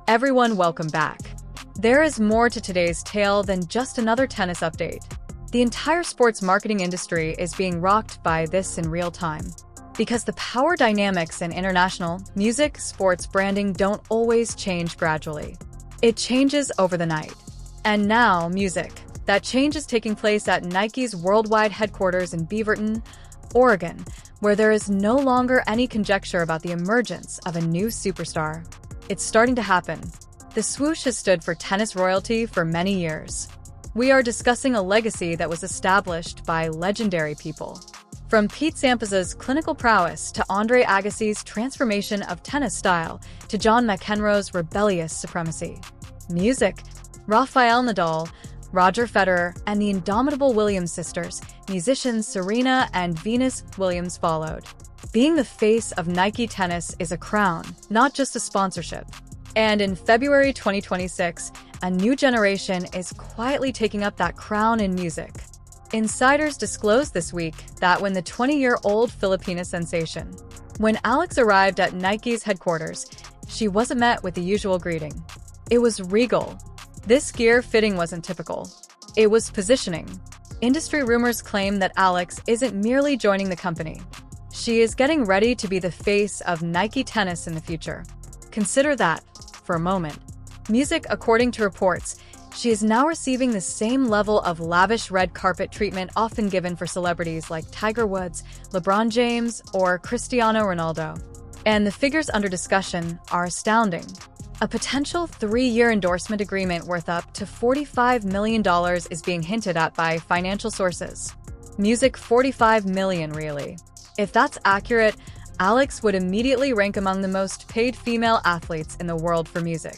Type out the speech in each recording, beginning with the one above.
Everyone, welcome back. There is more to today's tale than just another tennis update. The entire sports marketing industry is being rocked by this in real time. Because the power dynamics in international music sports branding don't always change gradually. It changes over the night. And now, music. That change is taking place at Nike's worldwide headquarters in Beaverton, Oregon, where there is no longer any conjecture about the emergence of a new superstar. It's starting to happen. The swoosh has stood for tennis royalty for many years. We are discussing a legacy that was established by legendary people. From Pete Sampas's clinical prowess to Andre Agassi's transformation of tennis style to John McEnroe's rebellious supremacy. Music. Rafael Nadal, Roger Federer, and the indomitable Williams sisters, musicians Serena and Venus Williams followed. Being the face of Nike Tennis is a crown, not just a sponsorship. And in February 2026, a new generation is quietly taking up that crown in music. Insiders disclosed this week that when the 20-year-old Filipina sensation, when Alex arrived at Nike's headquarters, she wasn't met with the usual greeting. It was regal. This gear fitting wasn't typical. It was positioning. Industry rumors claim that Alex isn't merely joining the company. She is getting ready to be the face of Nike Tennis in the future. Consider that, for a moment. Music, according to reports, she is now receiving the same level of lavish red carpet treatment often given for celebrities like Tiger Woods, LeBron James, or Cristiano Ronaldo. And the figures under discussion are astounding. A potential 3-year endorsement agreement worth up to $45 million is being hinted at by financial sources. Music, $45 million, really. If that's accurate, Alex would immediately rank among the most paid female athletes in the world for music.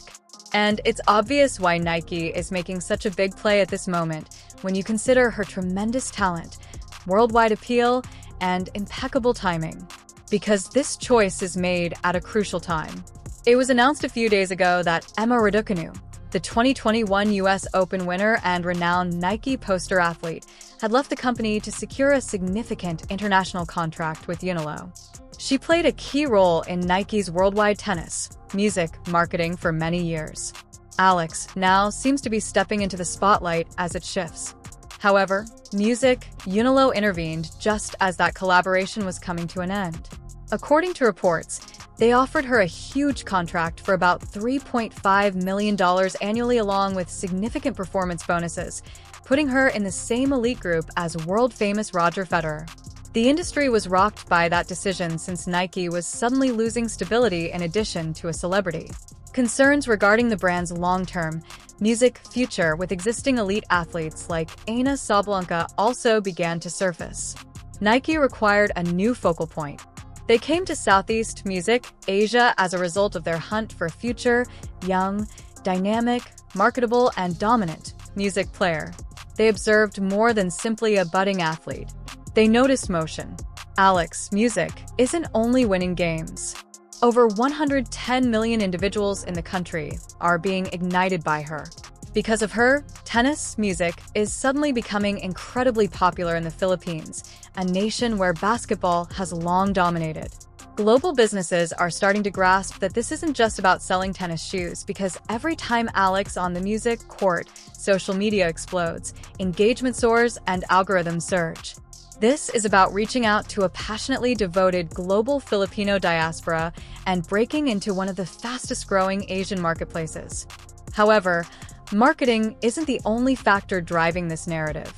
And it's obvious why Nike is making such a big play at this moment when you consider her tremendous talent, worldwide appeal, and impeccable timing. Because this choice is made at a crucial time. It was announced a few days ago that Emma Raducanu, the 2021 US Open winner and renowned Nike poster athlete, had left the company to secure a significant international contract with Uniqlo. She played a key role in Nike's worldwide tennis, music, marketing for many years. Alex now seems to be stepping into the spotlight as it shifts. However, music, Uniqlo intervened just as that collaboration was coming to an end. According to reports, they offered her a huge contract for about $3.5 million annually along with significant performance bonuses, putting her in the same elite group as world-famous Roger Federer. The industry was rocked by that decision since Nike was suddenly losing stability in addition to a celebrity. Concerns regarding the brand's long-term music future with existing elite athletes like Aina Sablanka also began to surface. Nike required a new focal point. They came to Southeast Music, Asia as a result of their hunt for a future, young, dynamic, marketable, and dominant music player. They observed more than simply a budding athlete. They noticed motion. Alex, music, isn't only winning games. Over 110 million individuals in the country are being ignited by her. Because of her, tennis music is suddenly becoming incredibly popular in the Philippines, a nation where basketball has long dominated. Global businesses are starting to grasp that this isn't just about selling tennis shoes because every time Alex on the music court, social media explodes, engagement soars, and algorithms surge. This is about reaching out to a passionately devoted global Filipino diaspora and breaking into one of the fastest-growing Asian marketplaces. However, marketing isn't the only factor driving this narrative.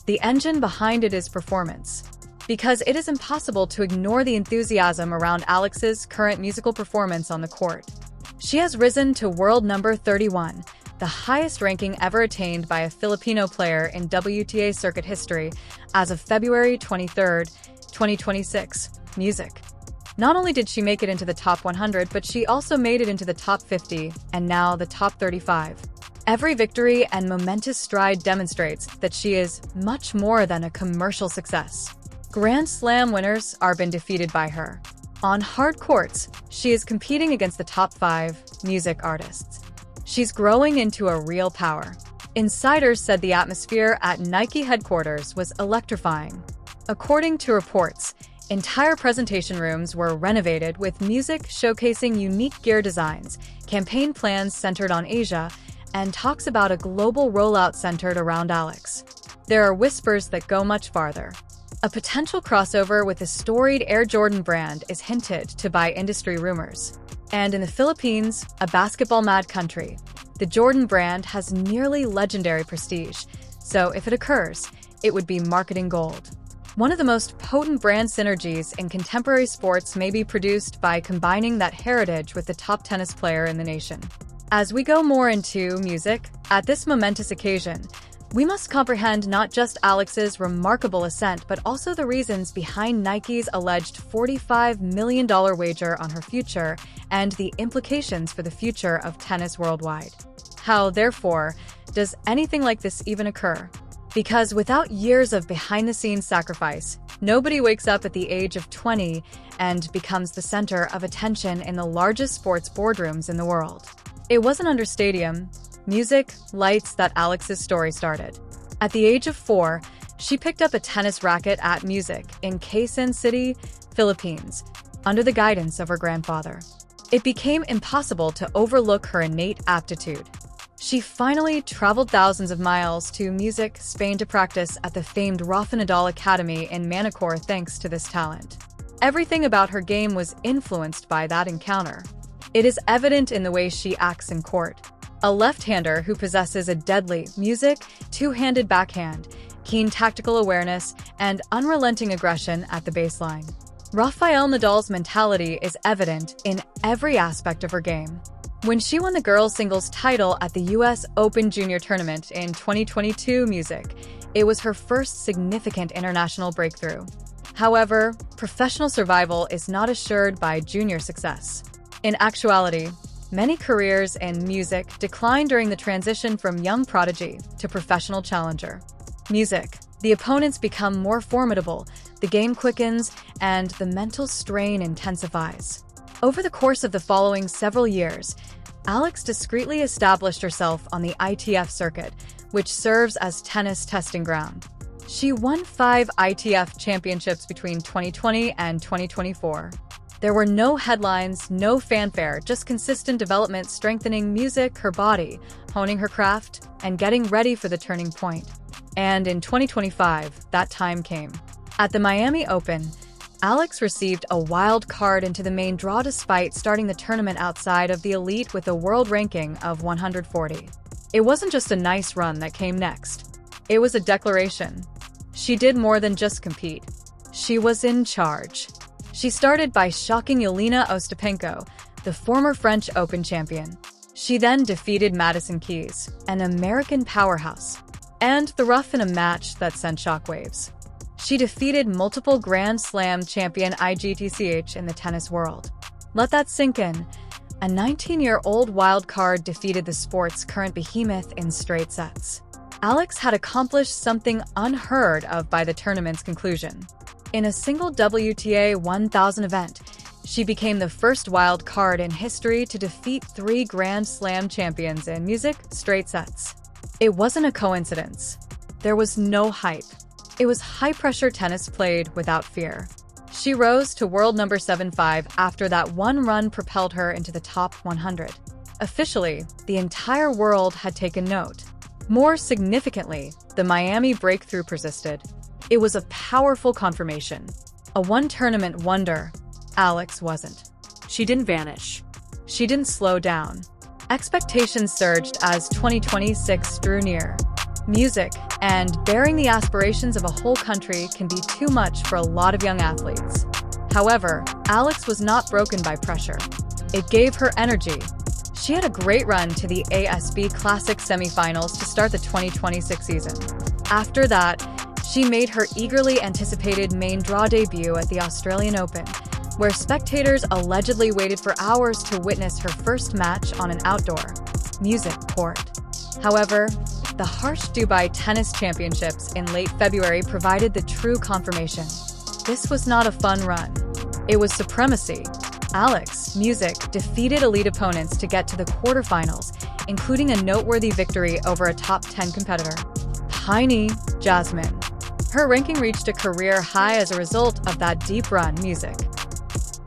The engine behind it is performance. Because it is impossible to ignore the enthusiasm around Alex's current musical performance on the court. She has risen to world number 31, the highest ranking ever attained by a Filipino player in WTA circuit history as of February 23, 2026. Music. Not only did she make it into the top 100, but she also made it into the top 50 and now the top 35. Every victory and momentous stride demonstrates that she is much more than a commercial success. Grand Slam winners are been defeated by her. On hard courts, she is competing against the top 5 music artists. She's growing into a real power. Insiders said the atmosphere at Nike headquarters was electrifying. According to reports, Entire presentation rooms were renovated with music showcasing unique gear designs, campaign plans centered on Asia, and talks about a global rollout centered around Alex. There are whispers that go much farther. A potential crossover with the storied Air Jordan brand is hinted to by industry rumors. And in the Philippines, a basketball-mad country, the Jordan brand has nearly legendary prestige, so if it occurs, it would be marketing gold. One of the most potent brand synergies in contemporary sports may be produced by combining that heritage with the top tennis player in the nation. As we go more into music, at this momentous occasion, we must comprehend not just Alex's remarkable ascent, but also the reasons behind Nike's alleged $45 million wager on her future and the implications for the future of tennis worldwide. How, therefore, does anything like this even occur? Because without years of behind-the-scenes sacrifice, nobody wakes up at the age of 20 and becomes the center of attention in the largest sports boardrooms in the world. It wasn't under stadium, music, lights that Alex's story started. At the age of 4, she picked up a tennis racket at music in Quezon City, Philippines, under the guidance of her grandfather. It became impossible to overlook her innate aptitude. She finally traveled thousands of miles to Music, Spain to practice at the famed Rafa Nadal Academy in Manacor thanks to this talent. Everything about her game was influenced by that encounter. It is evident in the way she acts in court. A left-hander who possesses a deadly music, two-handed backhand, keen tactical awareness, and unrelenting aggression at the baseline. Rafael Nadal's mentality is evident in every aspect of her game. When she won the girls' singles title at the US Open Junior Tournament in 2022 music, it was her first significant international breakthrough. However, professional survival is not assured by junior success. In actuality, many careers in music decline during the transition from young prodigy to professional challenger. Music. The opponents become more formidable, the game quickens, and the mental strain intensifies. Over the course of the following several years, Alex discreetly established herself on the ITF circuit, which serves as tennis testing ground. She won 5 ITF championships between 2020 and 2024. There were no headlines, no fanfare, just consistent development strengthening music, her body, honing her craft, and getting ready for the turning point. And in 2025, that time came. At the Miami Open, Alex received a wild card into the main draw despite starting the tournament outside of the elite with a world ranking of 140. It wasn't just a nice run that came next. It was a declaration. She did more than just compete. She was in charge. She started by shocking Yelena Ostapenko, the former French Open champion. She then defeated Madison Keys, an American powerhouse, and the rough in a match that sent shockwaves. She defeated multiple Grand Slam champion IGTCH in the tennis world. Let that sink in. A 19-year-old wild card defeated the sport's current behemoth in straight sets. Alex had accomplished something unheard of by the tournament's conclusion. In a single WTA 1000 event, she became the first wild card in history to defeat 3 Grand Slam champions in music straight sets. It wasn't a coincidence. There was no hype. It was high-pressure tennis played without fear. She rose to world number 75 after that one run propelled her into the top 100. Officially, the entire world had taken note. More significantly, the Miami breakthrough persisted. It was a powerful confirmation. A one-tournament wonder. Alex wasn't. She didn't vanish. She didn't slow down. Expectations surged as 2026 drew near. Music and bearing the aspirations of a whole country can be too much for a lot of young athletes. However, Alex was not broken by pressure. It gave her energy. She had a great run to the ASB Classic semifinals to start the 2026 season. After that, she made her eagerly anticipated main draw debut at the Australian Open, where spectators allegedly waited for hours to witness her first match on an outdoor music court. However, the harsh Dubai Tennis Championships in late February provided the true confirmation. This was not a fun run. It was supremacy. Alex, music, defeated elite opponents to get to the quarterfinals, including a noteworthy victory over a top 10 competitor, Heine Jasmine. Her ranking reached a career high as a result of that deep run music.